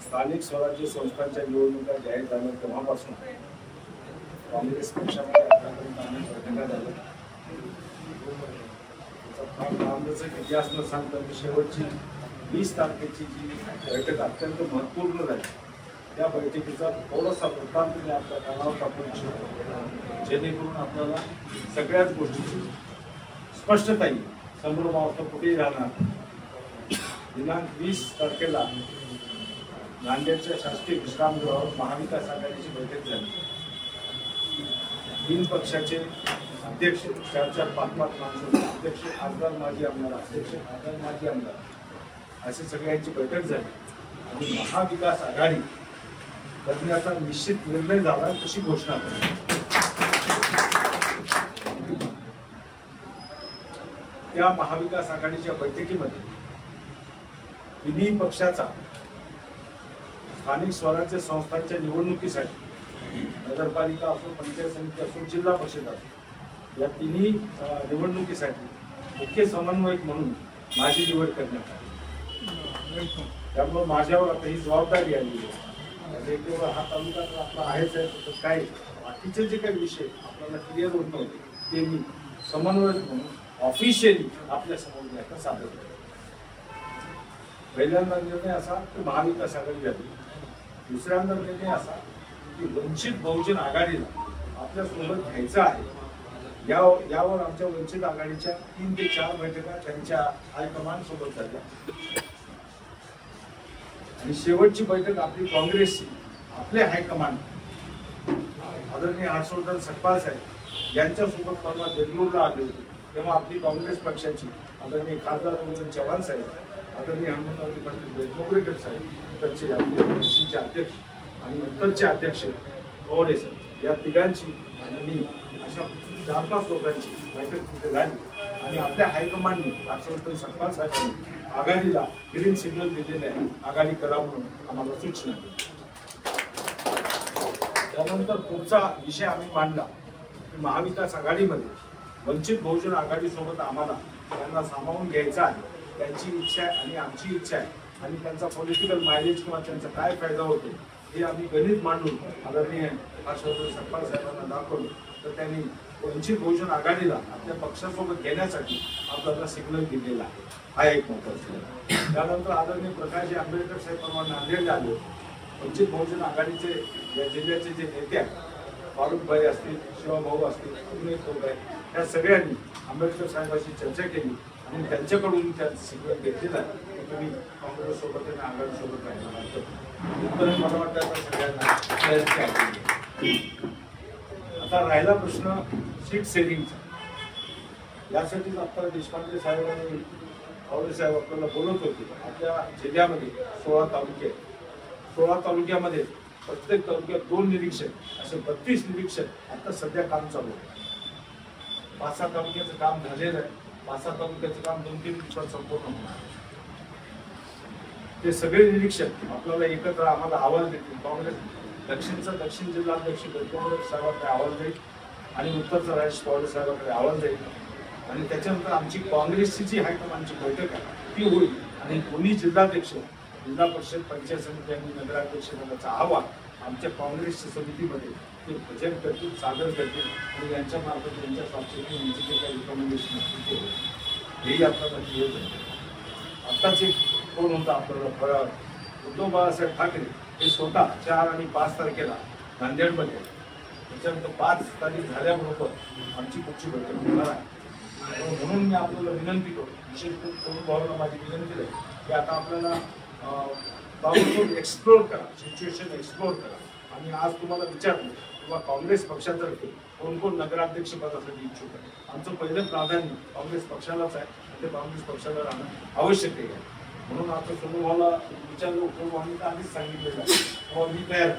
स्थानिक स्वराज्य संस्थांच्या निवडणुका जाहीर झाल्या तेव्हापासून काँग्रेस पक्षामध्ये आतापर्यंत अनेक बैठका झाल्या. काँग्रेसचा इतिहास न सांगता शेवटची 20 तारखेची जी बैठक अत्यंत महत्वपूर्ण झाली, त्या बैठकीचा थोडासा वृत्तांत मी आपल्या कानावर टाकू इच्छितो, जेणेकरून आपल्याला सगळ्याच गोष्टीची स्पष्टता येईल. संभ्रमावस्था कुठेही राहणार. दिनांक 20 तारखेला नांदेडच्या शासकीय विश्रामगृहावर महाविकास आघाडीची बैठक झाली. 3 पक्षाचे अध्यक्ष, 4-4, 5-5 माणसाचे अध्यक्ष, खासदार, माजी आमदार, अध्यक्ष, खासदार, माजी आमदार अशी सगळ्यांची बैठक झाली आणि महाविकास आघाडी करण्याचा निश्चित निर्णय झाला, तशी घोषणा झाली. त्या महाविकास आघाडीच्या बैठकीमध्ये तिन्ही पक्षाचा स्थानिक स्वराज्य संस्थांच्या निवडणुकीसाठी नगरपालिका असो, पंचायत समिती असो, जिल्हा परिषद असो, या तिन्ही निवडणुकीसाठी मुख्य समन्वयक म्हणून माझी निवड करण्यात आली. त्यामुळे माझ्यावर आता ही जबाबदारी आली आहे. केवळ हा तालुका तर आपला आहेच आहे, तर काय बाकीचे जे काही विषय आपल्याला क्लिअर होत नव्हते ते मी समन्वयक म्हणून ऑफिशियली आपल्या समोर आता सादर केलं. पहिल्यांदा निर्णय असा की महाविकास आघाडी झाली. दुसऱ्यांदा निर्णय असा की वंचित बहुजन आघाडीला आपल्या सोबत घ्यायचं आहे. यावर आमच्या वंचित आघाडीच्या 3 ते 4 बैठका त्यांच्या हायकमांड सोबत झाल्या आणि शेवटची बैठक आपली काँग्रेसची आपले हायकमांड आदरणीय हर्षवर्धन सकपाल साहेब यांच्यासोबत परवा बेंगळूरला आले होते. तेव्हा आपली काँग्रेस पक्षाची आदरणीय खासदार रघुनाथ चव्हाण साहेब, आदरणीय हनुमंतराव पाटील मोगरेकर साहेब, त्यांचे आपले अध्यक्ष आणि नंतरचे अध्यक्ष पवार साहेब, या तिघांची आणि मी अशा 4-5 लोकांची बैठक तिथे झाली आणि आपल्या हायकमांडने हर्षवर्धन सकपाल साहेबांनी आघाडीला ग्रीन सिग्नल दिलेले आहे. आघाडी करा म्हणून आम्हाला सूचना. त्यानंतर पुढचा विषय आम्ही मांडला की महाविकास आघाडीमध्ये वंचित बहुजन आघाडीसोबत आम्हाला त्यांना सामावून घ्यायचं आहे. त्यांची इच्छा आहे आणि आमची इच्छा आहे आणि त्यांचा पॉलिटिकल मायलेज किंवा त्यांचा काय फायदा होतो हे आम्ही गणित मांडून आदरणीय हर्षवर्धन सकपाल साहेबांना दाखवलं. तर त्यांनी वंचित बहुजन आघाडीला आपल्या पक्षासोबत घेण्यासाठी आपल्याला सिग्नल दिलेला आहे. हा एक महत्त्वाचा. त्यानंतर आदरणीय प्रकाश आंबेडकर साहेब परवा नांदेडला आले. वंचित बहुजन आघाडीचे या जिल्ह्याचे जे नेते आहेत, फारुखभाई असतील, शिवाभाऊ असतील, अजून एक लोक आहेत, या सगळ्यांनी आंबेडकर साहेबांशी चर्चा केली आणि त्यांच्याकडून त्यांचं सिग्नल घेतलेलं आहे की तुम्ही काँग्रेससोबत आणि आघाडीसोबत राहिला. मला वाटतं सगळ्यांना. आता राहिला प्रश्न सीट सेलिंगचा. यासाठीच आता देशपांडे साहेब आणि पवार साहेब आपल्याला बोलत होते. आपल्या जिल्ह्यामध्ये 16 तालुके आहेत. 16 तालुक्यामध्ये प्रत्येक तालुक्यात 2 निरीक्षक असे 32 निरीक्षक आता सध्या काम चालू आहे. 5-6 तालुक्याचं काम झालेलं आहे. 5-6 तालुक्याचं काम 2-3 दिवसात संपूर्ण होणार. ते सगळे निरीक्षक आपल्याला एकत्र आम्हाला अहवाल देतील. काँग्रेस दक्षिणचा दक्षिण जिल्हाध्यक्ष गडकरी साहेबांकडे अहवाल जाईल आणि उत्तरचा राजेश पवार साहेबांकडे अहवाल जाईल आणि त्याच्यानंतर आमची काँग्रेसची जी हायकमांडची बैठक आहे ती होईल आणि दोन्ही जिल्हाध्यक्ष, जिल्हा परिषद, पंचायत समिती आणि नगराध्यक्ष पदाचा अहवाल आमच्या काँग्रेसच्या समितीमध्ये ते प्रेझेंट करतील, सादर करतील आणि यांच्या मार्फत त्यांच्या स्वाक्षरी यांचे जे काही रिकमेंडेशन असतील ते होईल. हेही आपल्याला क्लिअर झालं. आत्ताच एक फोन होता आपल्याला उद्धव बाळासाहेब ठाकरे हे स्वतः 4 आणि 5 तारखेला नांदेडमध्ये, त्याच्यानंतर 5 तारीख झाल्याबरोबर आमची पुढची बैठक होणार आहे. म्हणून मी आपल्याला विनंती करतो, विशेष करून भावना माझी विनंती आहे की आता आपल्याला ताबडतोब एक्सप्लोर करा, सिच्युएशन एक्सप्लोर करा. आणि आज तुम्हाला विचारलं किंवा काँग्रेस पक्षातर्फे कोण कोण नगराध्यक्ष पदासाठी इच्छुक आहे. आमचं पहिलं प्राधान्य काँग्रेस पक्षालाच आहे. ते काँग्रेस पक्षाला राहणं आवश्यक आहे. म्हणून आता सोनूभाऊला विचारलं, सोनूभाऊनी तर आधीच सांगितलेलं आहे मी तयार.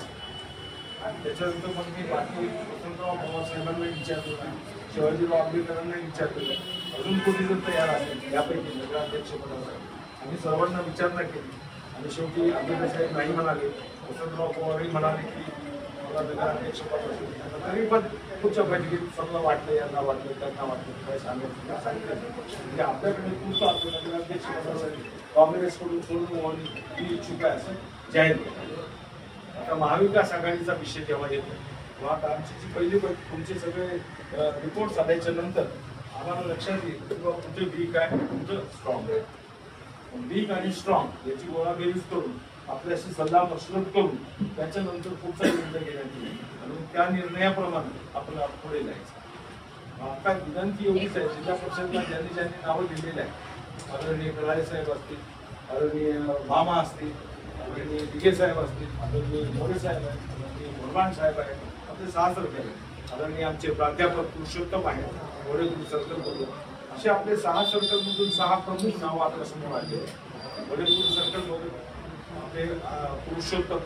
आणि त्याच्यानंतर मग मी बाकी वसंतराव पवार साहेबांना विचारलेलं, शिवाजीराव आंबेडकरांना विचारलेलं, अजून कोणी जर तयार असेल यापैकी नगराध्यक्ष पदासाठी आम्ही सर्वांना विचारणा केली. आणि शेवटी आंबेडकर साहेब नाही म्हणाले, वसंतराव पवारही म्हणाले की मला नगराध्यक्ष पद असेल. तरी पण पुढच्या बैठकीत समजा वाटलं, यांना वाटलं, त्यांना वाटलं, काय सांगितलं म्हणजे आपल्याकडे पुढचं आपल्याला अध्यक्ष काँग्रेसकडून सोडून ही इच्छुक आहे असं जाहीर केलं. आता महाविकास आघाडीचा विषय जेव्हा येतो तेव्हा आता आमची जी पहिली तुमचे सगळे रिपोर्ट आल्याच्या नंतर आम्हाला लक्षात येईल किंवा कुठे वीक आहे, कुठं स्ट्रॉंग आहे. वीक आणि स्ट्रॉंग याची गोळाबेरीज करून आपल्याशी सल्ला मसलत करून त्याच्यानंतर पुढचा निर्णय घेण्यात येईल आणि त्या निर्णयाप्रमाणे आपल्याला पुढे जायचं. आता विनंती एवढीच आहे, जिल्हा परिषदला ज्यांनी ज्यांनी नावं दिलेली आहेत, आदरणीय कलाळे साहेब असतील, आदरणीय मामा असतील, आदरणीय दिघे साहेब असतील, आदरणीय मोरे साहेब आहेत, आदरणीय भगवान साहेब आहेत, आपले 6 सरकार आहेत, आदरणीय आमचे प्राध्यापक पुरुषोत्तम आहेत, वडेगुरू सर्कलमधून असे आपले 6 सर्कलमधून 6 प्रमुख नावं आपल्या समोर आले. वडेगुरू सर्कलमधून आपले पुरुषोत्तम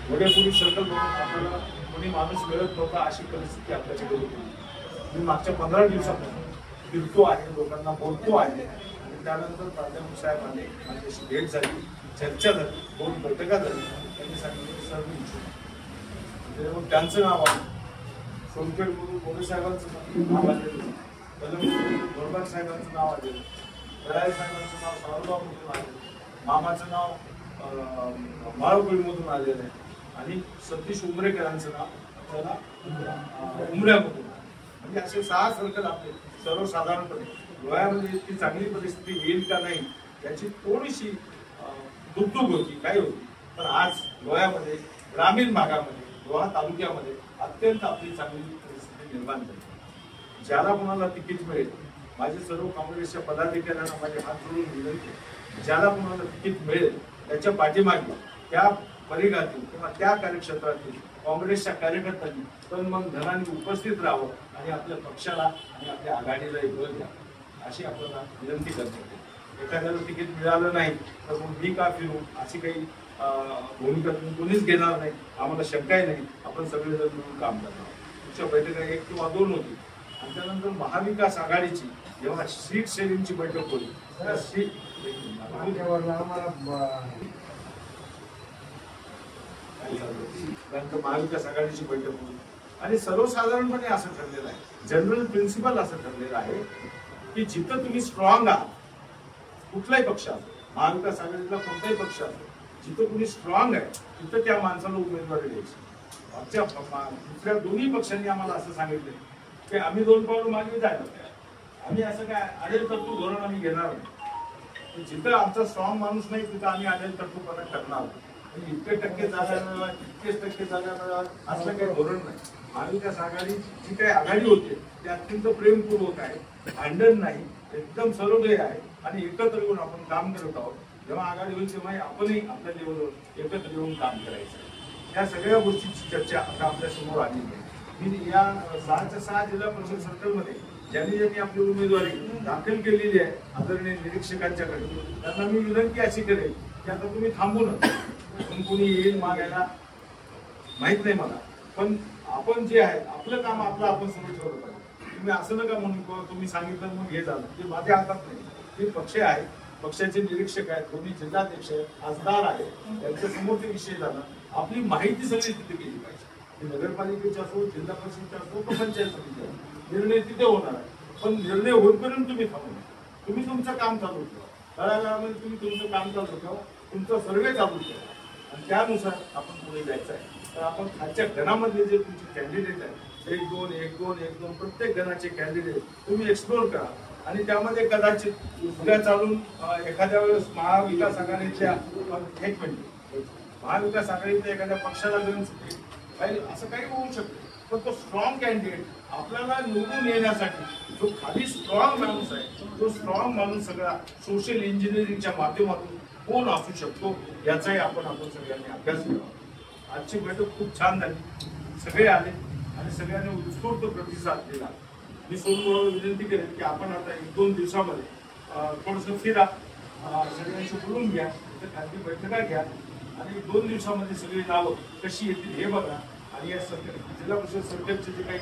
वडेगुरू सर्कलमधून आपल्याला कोणी माणूस मिळत नव्हता अशी परिस्थिती आपल्याकडे होती. मी मागच्या 15 दिवसापासून फिरतो आहे, लोकांना बोलतो आहे आणि त्यानंतर प्राध्यापक साहेब आले, माझ्याशी भेट झाली, चर्चा झाली, 2 बैठका झाली. त्यांनी सांगितलं सर्व इच्छुक मग त्यांचं नाव आलं. सोनपेठमधून मोरे साहेबांचं नाव आलेलं, भगवान साहेबांचं नाव आलेलं, कलाळे साहेबांचं नाव सावरगावमधून आलेलं, मामाचं नाव माळोपळीमधून आलेलं आहे आणि सतीश उमरेकरांचं नाव त्याला उमऱ्यामधून. म्हणजे असे 6 सर्कल आपले सर्वसाधारणपणे लोह्यामध्ये इतकी चांगली परिस्थिती येईल का नाही याची थोडीशी दुगदुग होती, काय होती. पण आज लोह्यामध्ये ग्रामीण भागामध्ये लोहा तालुक्यामध्ये अत्यंत आपली चांगली परिस्थिती निर्माण झाली. ज्याला कोणाला तिकीट मिळेल, माझे सर्व काँग्रेसच्या पदाधिकाऱ्यांना माझे हात जोडून विनंती, ज्याला कोणाला तिकीट मिळेल त्याच्या पाठीमागे त्या परिघातील किंवा त्या कार्यक्षेत्रातील काँग्रेसच्या कार्यकर्त्यांनी पण मग धनाने उपस्थित राहावं आणि आपल्या पक्षाला आणि आपल्या आघाडीला बळ द्या अशी आपल्याला विनंती करते. एखाद्याला तिकीट मिळालं नाही तर मग मी का फिरू अशी काही भूमिका तुम्ही कोणीच घेणार नाही, आम्हाला शंकाही नाही. आपण सगळेजण मिळून काम करणार. पुढच्या बैठका 1 किंवा 2 होती आणि त्यानंतर महाविकास आघाडीची जेव्हा सीट शेअरिंगची बैठक होती त्या महाविकास आघाडीची बैठक होती आणि सर्वसाधारणपणे असं ठरलेलं आहे, जनरल प्रिन्सिपल असं ठरलेलं आहे की जिथं तुम्ही स्ट्रॉंग आहात, कुठलाही पक्ष असो, महाविकास आघाडीतला कोणताही पक्ष असो, जिथं तुम्ही स्ट्रॉंग आहे तिथं त्या माणसाला उमेदवारी द्यायची. आमच्या दुसऱ्या दोन्ही पक्षांनी आम्हाला असं सांगितलं की आम्ही 2 पावलं मागे जायला, आम्ही असं काय आडेल तत्व धोरण आम्ही घेणार नाही. जिथं आमचा स्ट्रॉंग माणूस नाही तिथं आम्ही आडेल तत्वपणा करणार. इतके टक्के जागा मिळवा, इतकेच टक्के जागा मिळवा असं काही धोरण नाही. महाविकास आघाडी जी काही आघाडी होते ती अत्यंत प्रेमपूर्वक आहे, भांडण नाही, एकदम सर्वोदय आहे आणि एकत्र येऊन आपण काम करत आहोत. जेव्हा आघाडी होईल तेव्हा आपणही आपल्या लेवलवर एकत्र येऊन काम करायचं. या सगळ्या गोष्टीची चर्चा आता आपल्या समोर आलेली आहे. मी या 6च्या 6 जिल्हा परिषद सर्कलमध्ये ज्यांनी ज्यांनी आपली उमेदवारी दाखल केलेली आहे आदरणीय निरीक्षकांच्याकडे, त्यांना मी विनंती अशी करेन की आता तुम्ही थांबू नका. कोणी येईल मागायला माहित नाही मला, पण आपण जे आहे आपलं काम आपलं आपण सुरू ठेवलं पाहिजे. तुम्ही असं नका म्हणून तुम्ही सांगितलं मग हे झालं, ते माझ्या हातात नाही. ते पक्ष आहे, पक्षाचे निरीक्षक आहेत, दोन्ही जिल्हाध्यक्ष आहेत, खासदार आहेत, त्यांच्या समोर ते विषय झाला. आपली माहिती सगळी तिथे केली पाहिजे. नगरपालिकेचे असो, जिल्हा परिषदेचे असो, पंचायत समिती निर्णय तिथे होणार आहे. पण निर्णय होईपर्यंत तुम्ही थांबू, तुम्ही तुमचं काम चालू ठेवा. तळागाळामध्ये तुम्ही तुमचं काम चालू ठेवा, तुमचा सर्वे चालू ठेवा आणि त्यानुसार आपण पुढे जायचं आहे. तर आपण खालच्या गणामधले जे तुमचे कॅन्डिडेट आहेत 1-2 प्रत्येक गणाचे कॅन्डिडेट तुम्ही एक्सप्लोर करा आणि त्यामध्ये कदाचित उद्या चालून एखाद्या वेळेस महाविकास आघाडीच्या महाविकास आघाडीच्या एखाद्या पक्षाला घेऊन काही असं काही होऊ शकतं. पण तो स्ट्रॉंग कॅन्डिडेट आपल्याला निवडून येण्यासाठी जो खाली स्ट्रॉंग माणूस आहे, तो स्ट्रॉंग माणूस सगळा सोशल इंजिनिअरिंगच्या माध्यमातून कोण असू शकतो याचाही आपण सगळ्यांनी अभ्यास केला. आजची बैठक खूप छान झाली, सगळे आले आणि सगळ्यांनी उत्स्फूर्त प्रतिसाद दिला. मी सोनूला विनंती करेन की आपण आता 1-2 दिवसामध्ये थोडंसं फिरा, सगळ्यांशी बोलून घ्या, खाजगी बैठका घ्या आणि 2 दिवसामध्ये सगळी नावं कशी येतील हे बघा. आणि या जिल्हा परिषद सर्कलचे जे काही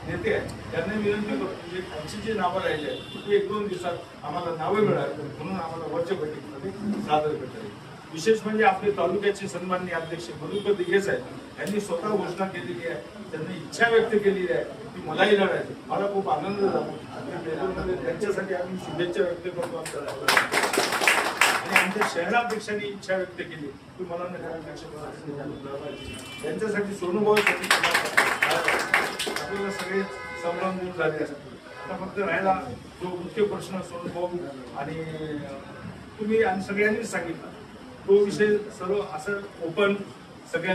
नेते आहेत त्यांना विनंती करतो म्हणजे त्यांची जी नावं राहिली आहेत ती 1-2 दिवसात आम्हाला नावं मिळाली म्हणून आम्हाला वरच्या बैठकीमध्ये सादर करता येईल. विशेष म्हणजे आपले तालुक्याचे सन्माननीय अध्यक्ष मधुकर दिघे साहेब यांनी स्वतः घोषणा केलेली आहे, त्यांनी इच्छा व्यक्त केलेली आहे की मलाही लढायचं. मला खूप आनंद झाला. त्यांच्यासाठी आम्ही शुभेच्छा व्यक्त करतो आणि आमच्या शहराध्यक्षांनी इच्छा व्यक्त केली की मला नगराध्यक्ष त्यांच्यासाठी सोनूभाऊसाठी आपल्याला सगळे संभ्रम दूर झाले असते. आता फक्त राहिला जो मुख्य प्रश्न सोनूभाऊ आणि तुम्ही आणि सगळ्यांनीच सांगितला तो विषय सर्व असं ओपन सगळ्या